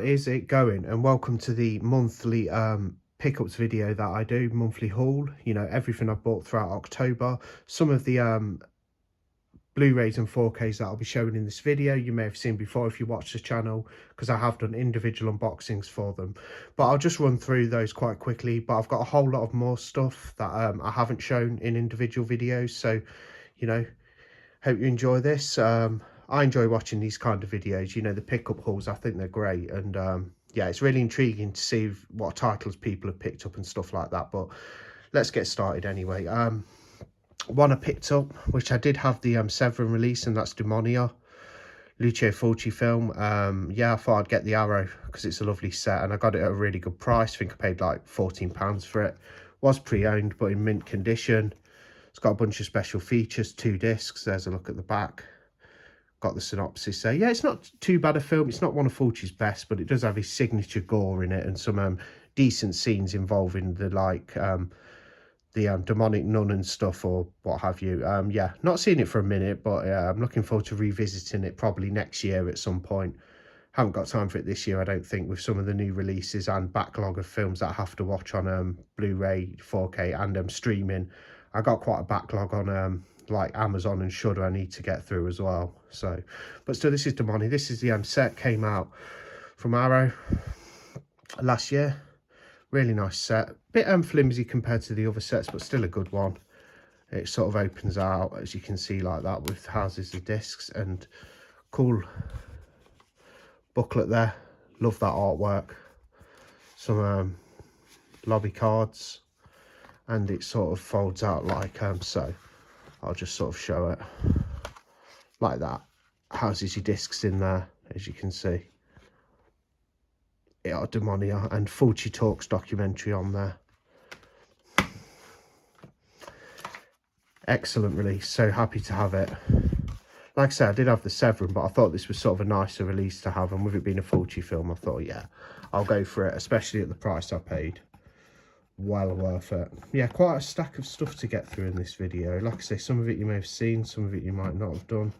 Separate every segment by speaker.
Speaker 1: is it going? And welcome to the monthly pickups video that I do, monthly haul. You know, everything I've bought throughout October. Some of the Blu-rays and 4Ks that I'll be showing in this video you may have seen before if you watch the channel, because I have done individual unboxings for them, but I'll just run through those quite quickly. But I've got a whole lot of more stuff that I haven't shown in individual videos, so you know, hope you enjoy this. I enjoy watching these kind of videos, you know, the pickup hauls. I think they're great, and yeah, it's really intriguing to see what titles people have picked up and stuff like that. But let's get started anyway. One I picked up, which I did have the Severin release, and that's Demonia, Lucio Fulci film. Yeah, I thought I'd get the Arrow because it's a lovely set, and I got it at a really good price. I think I paid like £14 for it. Was pre-owned but in mint condition. It's got a bunch of special features, 2 discs. There's a look at the back. Got the synopsis there. Yeah, it's not too bad a film. It's not one of Fulci's best, but it does have his signature gore in it and some decent scenes involving the demonic nun and stuff or what have you. Yeah, not seen it for a minute, but I'm looking forward to revisiting it probably next year at some point. Haven't got time for it this year, I don't think, with some of the new releases and backlog of films that I have to watch on Blu-ray, 4K and streaming. I got quite a backlog on like Amazon and Shudder I need to get through as well. So, but still, this is Demonia. This is the set, came out from Arrow last year. Really nice set, bit flimsy compared to the other sets, but still a good one. It sort of opens out, as you can see, like that, with houses of discs, and cool booklet there. Love that artwork. Some lobby cards, and it sort of folds out like so. I'll just sort of show it like that. Houses your discs in there, as you can see. Yeah, Demonia, and Fulci Talks documentary on there. Excellent release, so happy to have it. Like I said, I did have the Severin, but I thought this was sort of a nicer release to have, and with it being a Fulci film, I thought, yeah, I'll go for it, especially at the price I paid. Well worth it. Yeah, quite a stack of stuff to get through in this video. Like I say, some of it you may have seen, some of it you might not have done.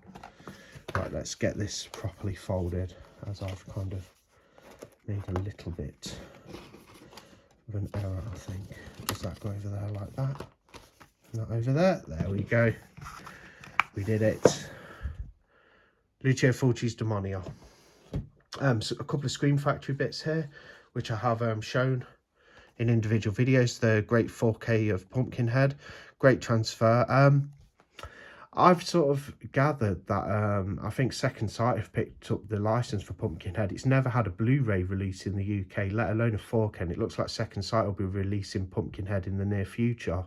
Speaker 1: Right, let's get this properly folded, as I've kind of made a little bit of an error, I think. Does that go over there like that? Not over there. There we go. We did it. Lucio Fulci's Demonia. So a couple of Scream Factory bits here, which I have shown in individual videos. The great 4K of Pumpkinhead, great transfer. I've sort of gathered that I think Second Sight have picked up the license for Pumpkinhead. It's never had a Blu-ray release in the UK, let alone a 4K, and it looks like Second Sight will be releasing Pumpkinhead in the near future.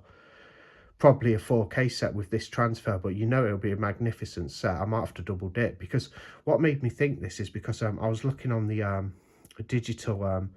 Speaker 1: Probably a 4K set with this transfer, but you know it'll be a magnificent set. I might have to double dip, because what made me think this is because I was looking on the digital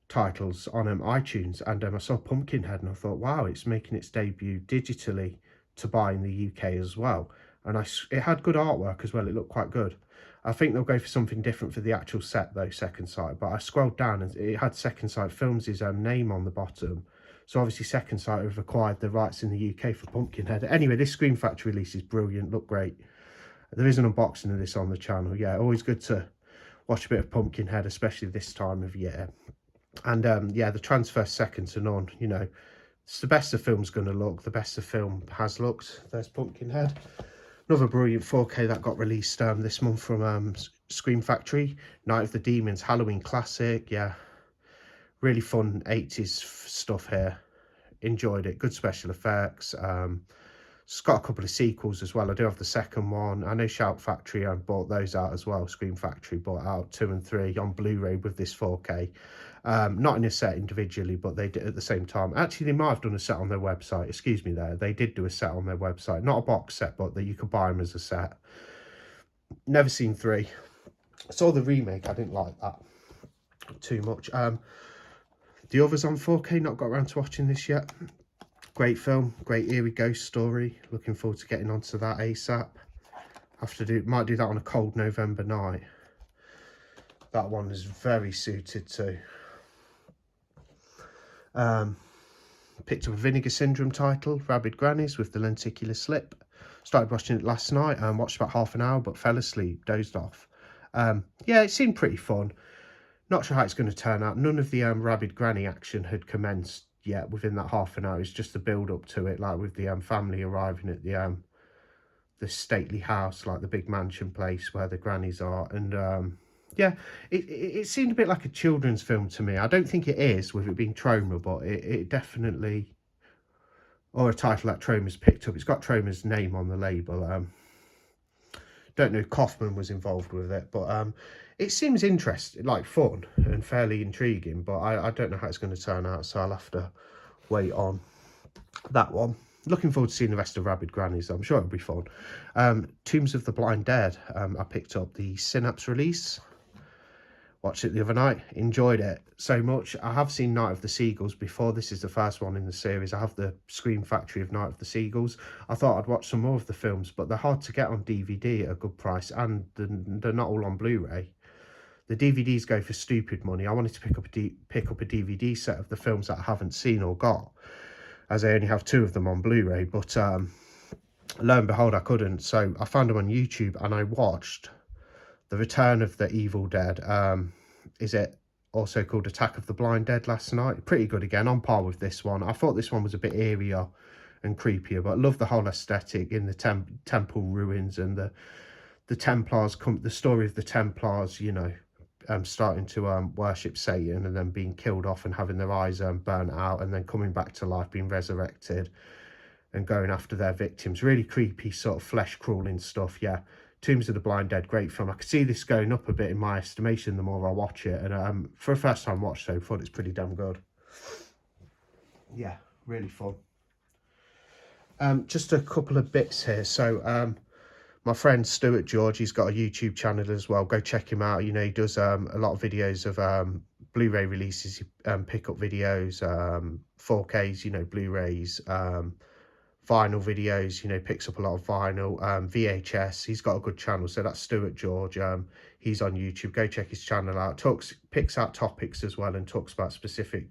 Speaker 1: titles on iTunes, and I saw Pumpkinhead, and I thought, wow, it's making its debut digitally to buy in the UK as well. And it had good artwork as well. It looked quite good. I think they'll go for something different for the actual set though, Second Sight. But I scrolled down and it had Second Sight Films' name on the bottom. So obviously Second Sight have acquired the rights in the UK for Pumpkinhead. Anyway, this Scream Factory release is brilliant. Look great. There is an unboxing of this on the channel. Yeah, always good to watch a bit of Pumpkinhead, especially this time of year. And yeah, the transfer second to none. You know, it's the best the film's going to look. The best the film has looked. There's Pumpkinhead. Another brilliant 4K that got released this month from Scream Factory. Night of the Demons, Halloween classic. Yeah, really fun 80s stuff here. Enjoyed it. Good special effects. It's got a couple of sequels as well. I do have the second one. I know Shout Factory, I bought those out as well. Scream Factory bought out 2 and 3 on Blu-ray with this 4K. Not in a set individually, but they did at the same time. Actually, they might have done a set on their website. Excuse me there. They did do a set on their website. Not a box set, but that you could buy them as a set. Never seen 3. I saw the remake. I didn't like that too much. The others on 4K, not got around to watching this yet. Great film, great eerie ghost story. Looking forward to getting onto that ASAP. Might do that on a cold November night. That one is very suited to. Picked up a Vinegar Syndrome title, Rabid Grannies with the lenticular slip. Started watching it last night and watched about half an hour, but fell asleep, dozed off. Yeah, it seemed pretty fun. Not sure how it's going to turn out. None of the Rabid Granny action had commenced yet within that half an hour. It's just the build up to it, like with the family arriving at the stately house, like the big mansion place where the grannies are. And yeah, it seemed a bit like a children's film to me. I don't think it is, with it being Troma, but it definitely, or a title that Troma's picked up. It's got Troma's name on the label. Don't know if Kaufman was involved with it, but it seems interesting, like fun and fairly intriguing, but I don't know how it's going to turn out, so I'll have to wait on that one. Looking forward to seeing the rest of Rabid Grannies. I'm sure it'll be fun. Tombs of the Blind Dead. I picked up the Synapse release. Watched it the other night. Enjoyed it so much. I have seen Night of the Seagulls before. This is the first one in the series. I have the Scream Factory of Night of the Seagulls. I thought I'd watch some more of the films, but they're hard to get on DVD at a good price, and they're not all on Blu-ray. The DVDs go for stupid money. I wanted to pick up a DVD set of the films that I haven't seen or got, as I only have 2 of them on Blu-ray, but lo and behold, I couldn't. So I found them on YouTube, and I watched The Return of the Evil Dead. Is it also called Attack of the Blind Dead last night? Pretty good again, on par with this one. I thought this one was a bit eerier and creepier, but I love the whole aesthetic in the temple ruins, and the Templars, the story of the Templars, you know, starting to worship Satan and then being killed off and having their eyes burnt out and then coming back to life, being resurrected and going after their victims. Really creepy, sort of flesh crawling stuff. Yeah, Tombs of the Blind Dead, great film. I could see this going up a bit in my estimation the more I watch it, and for a first time watch, so I thought it's pretty damn good. Yeah, really fun. Just a couple of bits here. So my friend Stuart George, he's got a YouTube channel as well. Go check him out. You know, he does a lot of videos of Blu-ray releases, pickup videos, 4Ks, you know, Blu-rays, vinyl videos, you know, picks up a lot of vinyl, VHS. He's got a good channel, so that's Stuart George. He's on YouTube. Go check his channel out. Picks out topics as well and talks about specific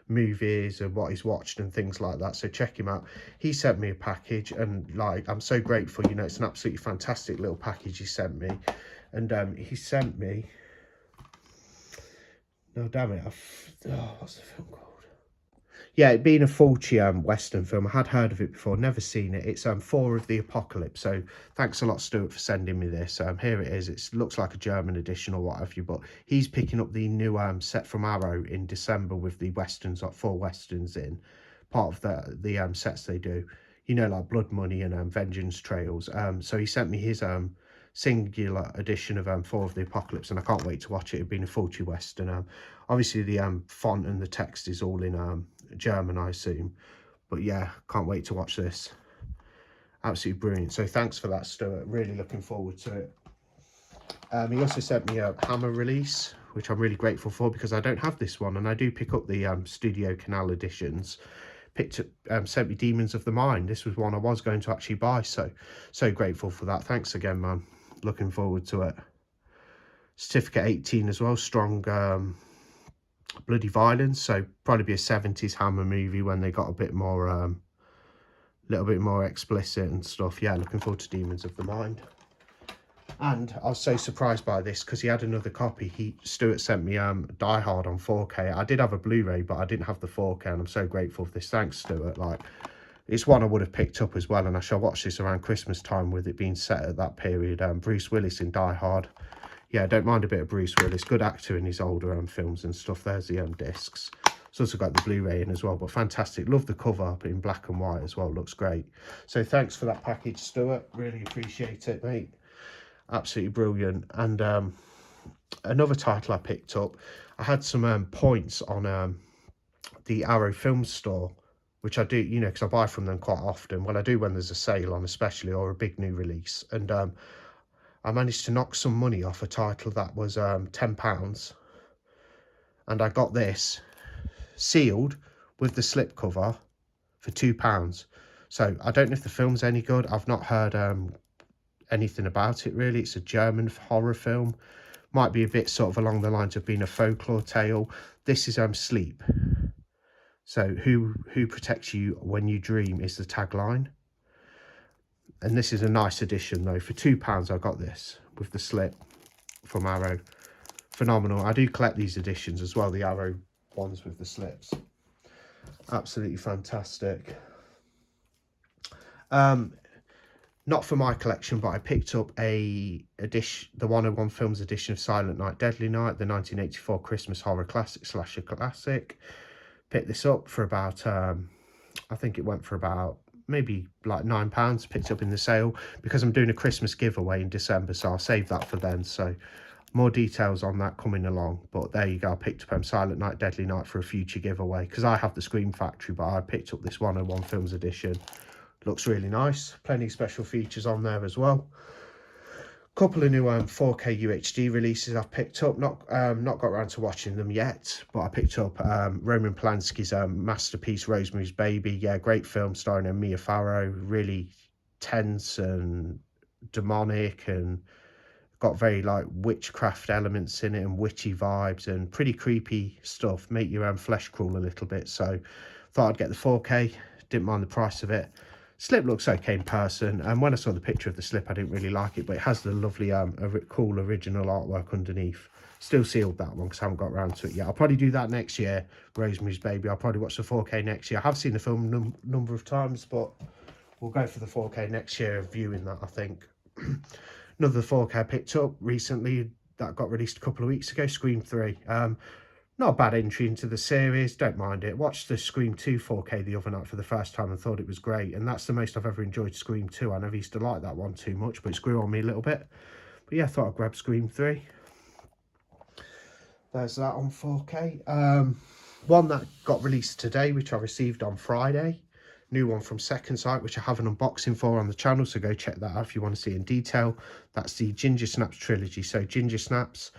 Speaker 1: movies and what he's watched and things like that, so check him out. He sent me a package, and like, I'm so grateful. You know, it's an absolutely fantastic little package he sent me. And he sent me, no damn it, what's the film called? Yeah, it being a Fulci Western film, I had heard of it before, never seen it. It's 4 of the Apocalypse, so thanks a lot, Stuart, for sending me this. Here it is. It looks like a German edition or what have you, but he's picking up the new set from Arrow in December with the Westerns, like 4 Westerns in, part of the sets they do. You know, like Blood Money and Vengeance Trails. So he sent me his singular edition of 4 of the Apocalypse, and I can't wait to watch it. It being a Fulci Western. Obviously, the font and the text is all in German, I assume, but yeah, can't wait to watch this. Absolutely brilliant. So thanks for that, Stuart. Really looking forward to it. He also sent me a Hammer release, which I'm really grateful for, because I don't have this one, and I do pick up the Studio Canal editions. Sent me Demons of the Mind. This was one I was going to actually buy, so grateful for that. Thanks again, man. Looking forward to it. Certificate 18 as well. Strong bloody violence, so probably be a 70s Hammer movie when they got a bit more little bit more explicit and stuff. Yeah, looking forward to Demons of the Mind. And I was so surprised by this because he had another copy. Stuart sent me Die Hard on 4K. I did have a Blu-ray, but I didn't have the 4K, and I'm so grateful for this. Thanks, Stuart. Like, it's one I would have picked up as well, and I shall watch this around Christmas time with it being set at that period. Bruce Willis in Die Hard. Yeah, I don't mind a bit of Bruce Willis. Good actor in his older films and stuff. There's the discs. It's also got the Blu-ray in as well, but fantastic. Love the cover in black and white as well. Looks great. So thanks for that package, Stuart. Really appreciate it, mate. Absolutely brilliant. And another title I picked up, I had some points on the Arrow Film Store, which I do, you know, because I buy from them quite often. Well, I do when there's a sale on, especially, or a big new release. And I managed to knock some money off a title that was £10, and I got this sealed with the slipcover for £2. So I don't know if the film's any good. I've not heard anything about it really. It's a German horror film. Might be a bit sort of along the lines of being a folklore tale. This is Sleep. So who protects you when you dream is the tagline. And this is a nice edition though. For £2 I got this with the slip from Arrow. phenomenal. I do collect these editions as well, the Arrow ones with the slips. Absolutely fantastic. Not for my collection, but I picked up the 101 Films edition of Silent Night, Deadly Night, the 1984 Christmas horror classic slasher classic. Picked this up for about, I think it went for about maybe like £9. Picked up in the sale because I'm doing a Christmas giveaway in December, so I'll save that for then. So more details on that coming along. But there you go. I picked up Silent Night, Deadly Night for a future giveaway because I have the Scream Factory, but I picked up this 101 Films edition. Looks really nice. Plenty of special features on there as well. Couple of new 4K UHD releases I've picked up. Not got around to watching them yet, but I picked up Roman Polanski's masterpiece Rosemary's Baby. Yeah, great film starring Mia Farrow. Really tense and demonic, and got very like witchcraft elements in it and witchy vibes and pretty creepy stuff. Make your flesh crawl a little bit. So thought I'd get the 4K. Didn't mind the price of it. Slip looks okay in person, and when I saw the picture of the slip I didn't really like it, but it has the lovely cool original artwork underneath. Still sealed that one because I haven't got around to it yet. I'll probably do that next year. Rosemary's Baby, I'll probably watch the 4K next year. I have seen the film number of times, but we'll go for the 4K next year, viewing that, I think. Another 4K I picked up recently that got released a couple of weeks ago, Scream 3. Not a bad entry into the series, don't mind it. Watched the Scream 2 4K the other night for the first time and thought it was great, and that's the most I've ever enjoyed Scream 2. I never used to like that one too much, but it's grew on me a little bit. But yeah, I thought I'd grab Scream 3. There's that on 4K. One that got released today, which I received on Friday. New one from Second Sight, which I have an unboxing for on the channel, so go check that out if you want to see it in detail. That's the Ginger Snaps trilogy. So Ginger Snaps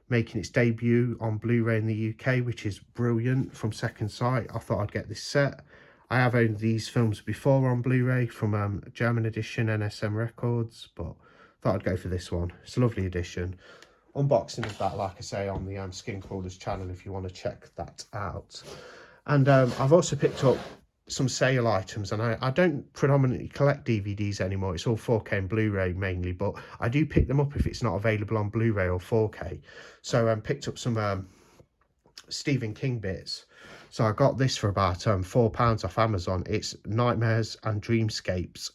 Speaker 1: making its debut on Blu-ray in the UK, which is brilliant, from Second Sight. I thought I'd get this set. I have owned these films before on Blu-ray from German edition, NSM Records, but thought I'd go for this one. It's a lovely edition. Unboxing of that, like I say, on the Skin Crawlers channel if you want to check that out. And I've also picked up some sale items, and I don't predominantly collect DVDs anymore. It's all 4K and Blu-ray mainly, but I do pick them up if it's not available on Blu-ray or 4K. So I picked up some Stephen King bits. So I got this for about £4 off Amazon. It's Nightmares and Dreamscapes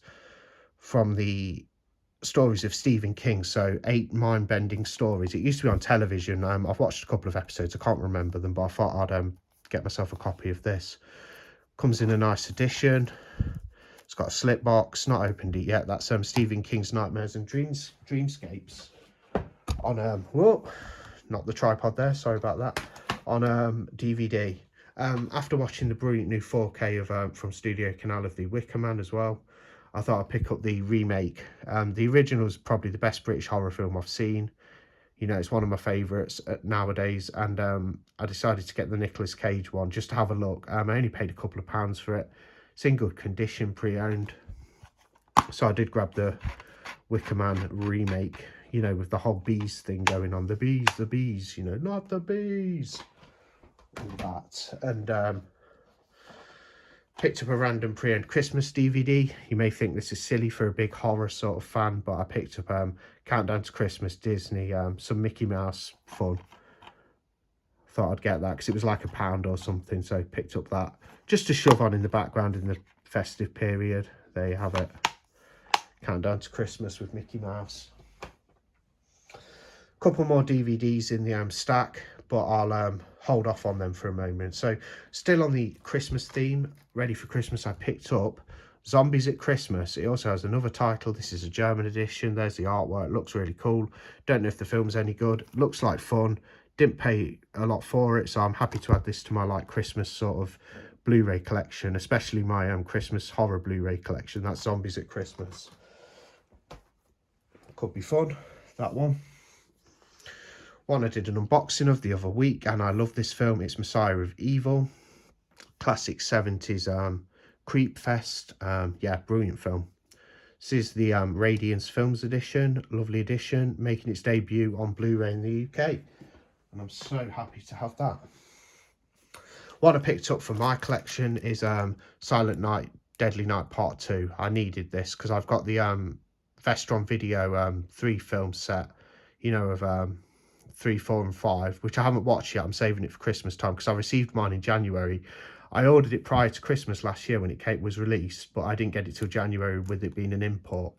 Speaker 1: from the stories of Stephen King. So 8 mind-bending stories. It used to be on television. I've watched a couple of episodes. I can't remember them, but I thought I'd get myself a copy of this. Comes in a nice edition. It's got a slip box. Not opened it yet. That's Stephen King's Nightmares and Dreamscapes on whoa, not the tripod there. Sorry about that. On DVD. After watching the brilliant new 4K of from Studio Canal of The Wicker Man as well, I thought I'd pick up the remake. The original is probably the best British horror film I've seen. You know, it's one of my favourites nowadays, and I decided to get the Nicolas Cage one just to have a look. I only paid a couple of pounds for it. It's in good condition, pre-owned. So I did grab the Wicker Man remake, you know, with the whole bees thing going on. The bees, you know, not the bees. All that. And picked up a random pre-owned Christmas DVD. You may think this is silly for a big horror sort of fan, but I picked up Countdown to Christmas, Disney, some Mickey Mouse fun. Thought I'd get that because it was like £1 or something, so picked up that just to shove on in the background in the festive period. There you have it. Countdown to Christmas with Mickey Mouse. Couple more DVDs in the stack, but I'll hold off on them for a moment. So still on the Christmas theme, ready for Christmas, I picked up Zombies at Christmas. It also has another title. This is a German edition. There's the artwork. Looks really cool. Don't know if the film's any good. Looks like fun. Didn't pay a lot for it, so I'm happy to add this to my like Christmas sort of Blu-ray collection, especially my Christmas horror Blu-ray collection. That's Zombies at Christmas. Could be fun, that one. One I did an unboxing of the other week, and I love this film. It's Messiah of Evil. Classic 70s creep fest. Yeah, brilliant film. This is the Radiance Films edition. Lovely edition, making its debut on Blu-ray in the UK. And I'm so happy to have that. What I picked up for my collection is Silent Night, Deadly Night Part 2. I needed this because I've got the Vestron Video 3 film set, you know, of 3, 4 and 5, which I haven't watched yet. I'm saving it for Christmas time because I received mine in January. I ordered it prior to Christmas last year when it was released, but I didn't get it till January with it being an import.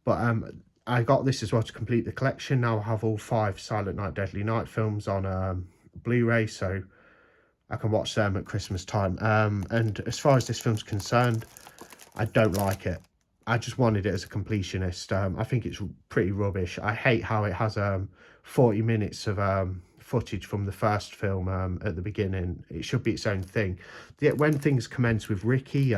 Speaker 1: But I got this as well to complete the collection. Now I have all 5 Silent Night, Deadly Night films on Blu-ray, so I can watch them at Christmas time. And as far as this film's concerned, I don't like it. I just wanted it as a completionist. I think it's pretty rubbish. I hate how it has 40 minutes of footage from the first film at the beginning. It should be its own thing. When things commence with Ricky,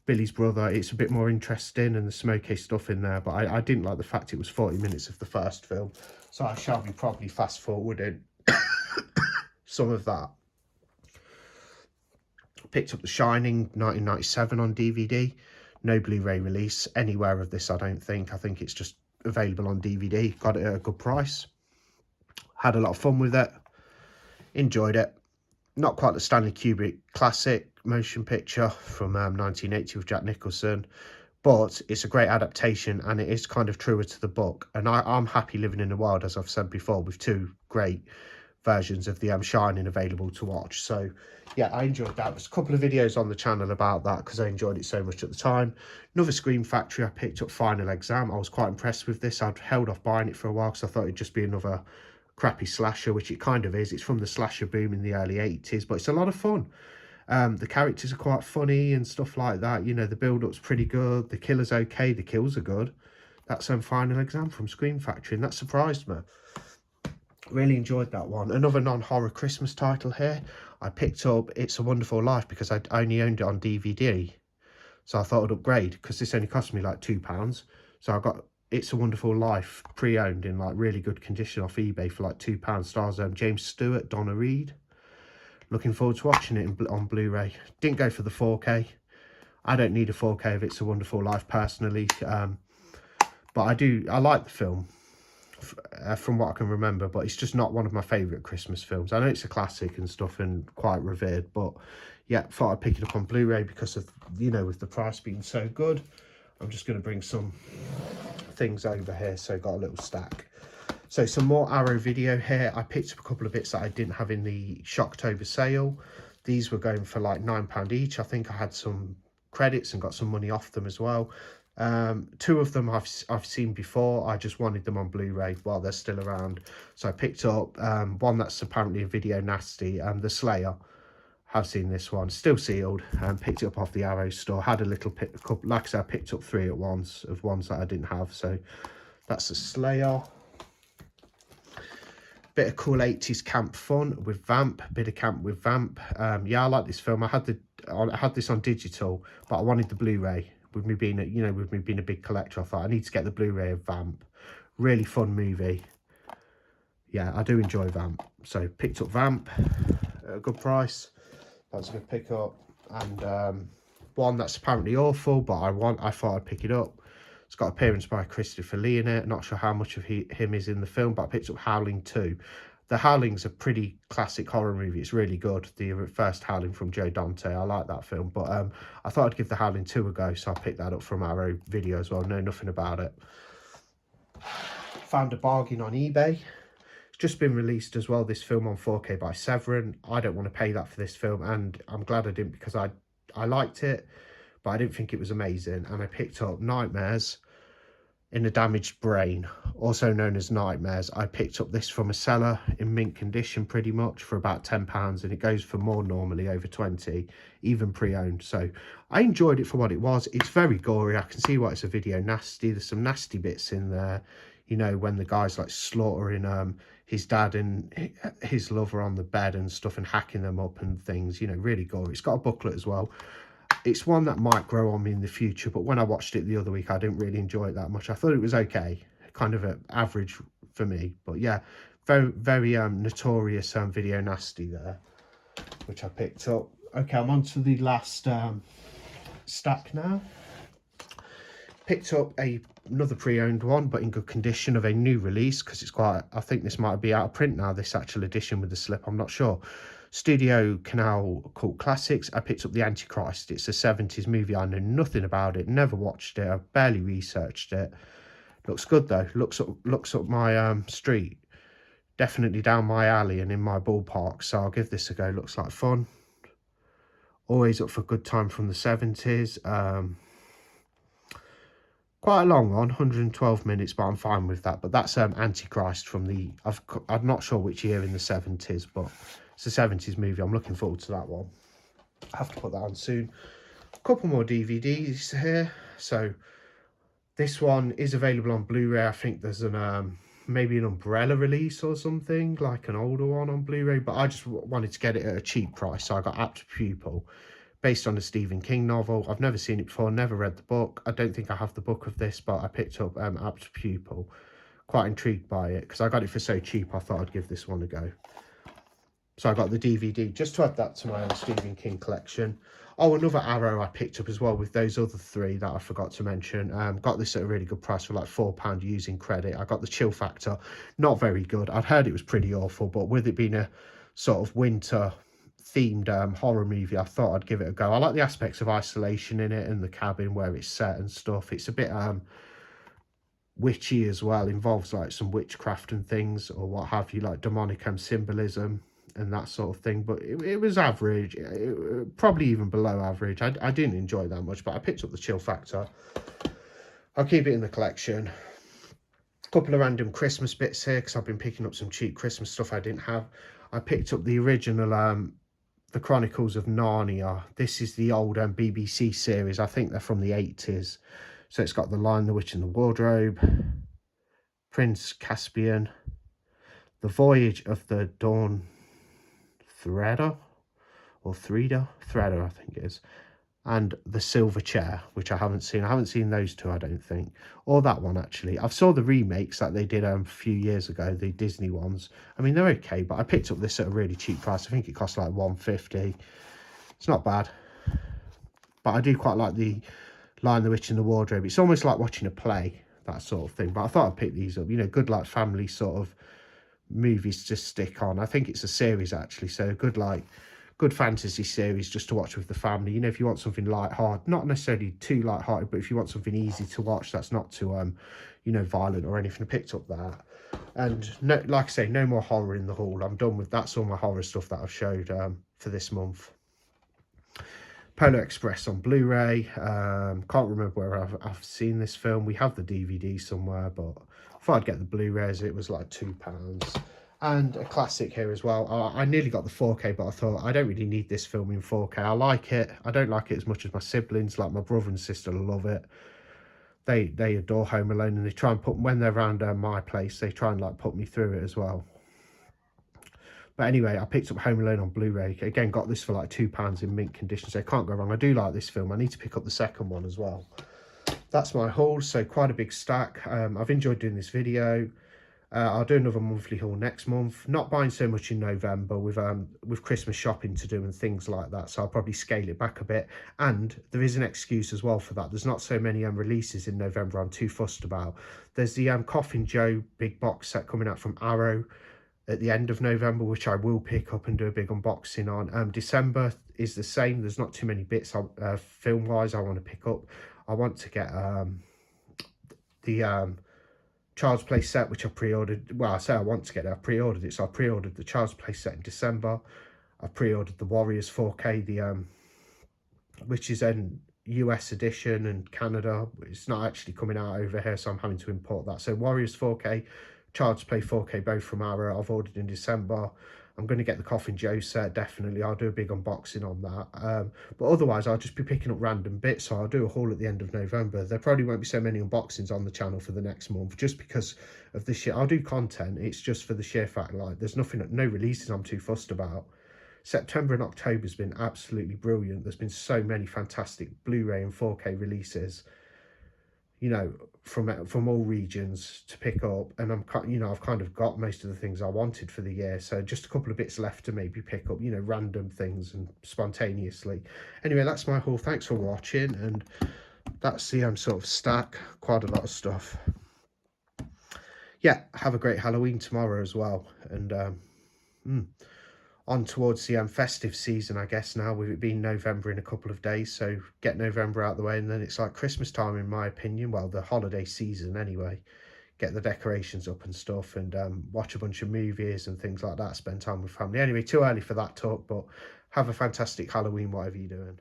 Speaker 1: Billy's brother, it's a bit more interesting and the smoky stuff in there. But I didn't like the fact it was 40 minutes of the first film. So I shall be probably fast forwarding some of that. Picked up The Shining 1997 on DVD. No Blu-ray release anywhere of this, I don't think. I think it's just available on DVD. Got it at a good price. Had a lot of fun with it. Enjoyed it. Not quite the Stanley Kubrick classic motion picture from 1980 with Jack Nicholson. But it's a great adaptation and it is kind of truer to the book. And I'm happy living in the world, as I've said before, with 2 great versions of the Shining available to watch. So yeah, I enjoyed that. There's a couple of videos on the channel about that because I enjoyed it so much at the time. Another Scream Factory, I picked up Final Exam. I was quite impressed with this. I'd held off buying it for a while because I thought it'd just be another crappy slasher, which it kind of is. It's from the slasher boom in the early 80s, but it's a lot of fun. The characters are quite funny and stuff like that. You know, the build-up's pretty good. The killer's okay. The kills are good. That's Final Exam from Scream Factory, and that surprised me. Really enjoyed that one. Another non-horror Christmas title here. I picked up It's a Wonderful Life because I only owned it on DVD. So I thought I'd upgrade because this only cost me like £2. So I got It's a Wonderful Life pre-owned in like really good condition off eBay for like £2. Stars James Stewart, Donna Reed. Looking forward to watching it on Blu-ray. Didn't go for the 4K. I don't need a 4K of It's a Wonderful Life personally. But I like the film. From what I can remember, but it's just not one of my favourite Christmas films. I know it's a classic and stuff and quite revered, but yeah, thought I'd pick it up on Blu-ray because of, you know, with the price being so good. I'm just going to bring some things over here, so got a little stack. So some more Arrow video here. I picked up a couple of bits that I didn't have in the Shocktober sale. These were going for like £9 each. I think I had some credits and got some money off them as well. 2 of them I've seen before. I just wanted them on Blu-ray while they're still around, so I picked up one that's apparently a video nasty, The Slayer. Have seen this one, still sealed, and picked it up off the Arrow store. Had a little couple, like I said, I picked up 3 at once of ones that I didn't have. So that's The Slayer. Bit of cool 80s camp fun with Vamp. Bit of camp with Vamp. Yeah, I like this film. I had this on digital, but I wanted the Blu-ray. With me being a big collector, I thought I need to get the Blu-ray of Vamp. Really fun movie. Yeah, I do enjoy Vamp. So picked up Vamp at a good price. That was a good pick up. And one that's apparently awful, but I thought I'd pick it up. It's got appearance by Christopher Lee in it. Not sure how much of him is in the film, but I picked up Howling 2. The Howling's a pretty classic horror movie. It's really good. The first Howling from Joe Dante. I like that film. But I thought I'd give the Howling 2 a go, so I picked that up from Arrow video as well. Know nothing about it. Found a bargain on eBay. It's just been released as well, this film on 4K by Severin. I don't want to pay that for this film, and I'm glad I didn't because I liked it, but I didn't think it was amazing. And I picked up Nightmares in a Damaged Brain, also known as Nightmares. I picked up this from a seller in mint condition pretty much for about £10, and it goes for more normally, over 20, even pre-owned. So I enjoyed it for what it was. It's very gory. I can see why it's a video nasty. There's some nasty bits in there, you know, when the guy's like slaughtering his dad and his lover on the bed and stuff and hacking them up and things, you know, really gory. It's got a booklet as well. It's one that might grow on me in the future, but when I watched it the other week, I didn't really enjoy it that much. I thought it was okay, kind of an average for me. But yeah, very, very notorious video nasty there, which I picked up. Okay, I'm on to the last stack now. Picked up another pre-owned one, but in good condition, of a new release, because it's quite, I think this might be out of print now, this actual edition with the slip, I'm not sure. Studio Canal Cult Classics. I picked up the Antichrist. It's a 70s movie. I know nothing about it, never watched it, I've barely researched it. Looks good though. Looks up my street. definitely down my alley and in my ballpark, so I'll give this a go. Looks like fun. Always up for a good time from the 70s. Quite a long one, 112 minutes, but I'm fine with that. But that's Antichrist from the... I'm not sure which year in the 70s, but it's a 70s movie. I'm looking forward to that one. I have to put that on soon. A couple more DVDs here. So this one is available on Blu-ray. I think there's an maybe an umbrella release or something, like an older one on Blu-ray, but I just wanted to get it at a cheap price, so I got Apt Pupil, based on a Stephen King novel. I've never seen it before, never read the book. I don't think I have the book of this, but I picked up Apt Pupil. Quite intrigued by it, because I got it for so cheap, I thought I'd give this one a go. So I got the DVD, just to add that to my own Stephen King collection. Oh, another Arrow I picked up as well with those other three that I forgot to mention. Got this at a really good price for like £4 using credit. I got the Chill Factor, not very good. I'd heard it was pretty awful, but with it being a sort of winter themed horror movie, I thought I'd give it a go. I like the aspects of isolation in it and the cabin where it's set and stuff. It's a bit witchy as well, involves like some witchcraft and things or what have you, like demonic symbolism and that sort of thing, but it was average, probably even below average. I didn't enjoy that much, but I picked up the Chill Factor. I'll keep it in the collection. A couple of random Christmas bits here, because I've been picking up some cheap Christmas stuff I didn't have. I picked up the original the Chronicles of Narnia. This is the old BBC series. I think they're from the 80s. So it's got The Lion, the Witch and the Wardrobe, Prince Caspian, The Voyage of the Dawn Thredder, or Thredder, I think it is, and The Silver Chair, which I haven't seen. I haven't seen those two, I don't think, or that one actually. I've saw the remakes that they did a few years ago, the Disney ones. I mean, they're okay, but I picked up this at a really cheap price. I think it cost like £1.50. It's not bad, but I do quite like the Lion, the Witch and the Wardrobe. It's almost like watching a play, that sort of thing. But I thought I'd pick these up, you know, good like family sort of movies to stick on. I think it's a series actually, so good fantasy series just to watch with the family. You know, if you want something light-hearted, not necessarily too light-hearted, but if you want something easy to watch that's not too you know, violent or anything, I picked up that. And no, like I say, no more horror in the haul. I'm done with that's all my horror stuff that I've showed for this month. Polo Express on Blu-ray. Can't remember where I've seen this film. We have the DVD somewhere, but I thought I'd get the Blu-rays. It was like £2. And a classic here as well. I nearly got the 4K, but I thought I don't really need this film in 4K. I like it. I don't like it as much as my siblings. Like my brother and sister love it. They adore Home Alone, and they try and put, when they're around my place, they try and like put me through it as well. But anyway, I picked up Home Alone on Blu-ray. Again, got this for like £2 in mint condition, so can't go wrong. I do like this film. I need to pick up the second one as well. That's my haul, so quite a big stack. I've enjoyed doing this video. I'll do another monthly haul next month. Not buying so much in November with Christmas shopping to do and things like that, so I'll probably scale it back a bit. And there is an excuse as well for that. There's not so many releases in November I'm too fussed about. There's the Coffin Joe big box set coming out from Arrow at the end of November, which I will pick up and do a big unboxing on. December is the same. There's not too many bits film wise I want to pick up. I want to get the Child's Play set, which I pre-ordered. Well, I say I want to get it. I pre-ordered it, so I pre-ordered the Child's Play set in December. I pre-ordered the Warriors 4K, which is an US edition, and Canada. It's not actually coming out over here, so I'm having to import that. So Warriors 4K, Child's Play 4K, both from Arrow, I've ordered in December. I'm going to get the Coffin Joe set, definitely. I'll do a big unboxing on that. But otherwise, I'll just be picking up random bits, so I'll do a haul at the end of November. There probably won't be so many unboxings on the channel for the next month, just because of the shit. I'll do content, it's just for the sheer fact, like, there's nothing, no releases I'm too fussed about. September and October has been absolutely brilliant. There's been so many fantastic Blu-ray and 4K releases, you know, from all regions to pick up, and I've kind of got most of the things I wanted for the year, so just a couple of bits left to maybe pick up, you know, random things and spontaneously. Anyway, that's my haul. Thanks for watching, and that's the sort of stack, quite a lot of stuff. Yeah, have a great Halloween tomorrow as well, and on towards the festive season, I guess, now, with it being November in a couple of days. So get November out of the way, and then it's like Christmas time, in my opinion. Well, the holiday season anyway. get the decorations up and stuff, and watch a bunch of movies and things like that, spend time with family. Anyway, too early for that talk, but have a fantastic Halloween, whatever you're doing.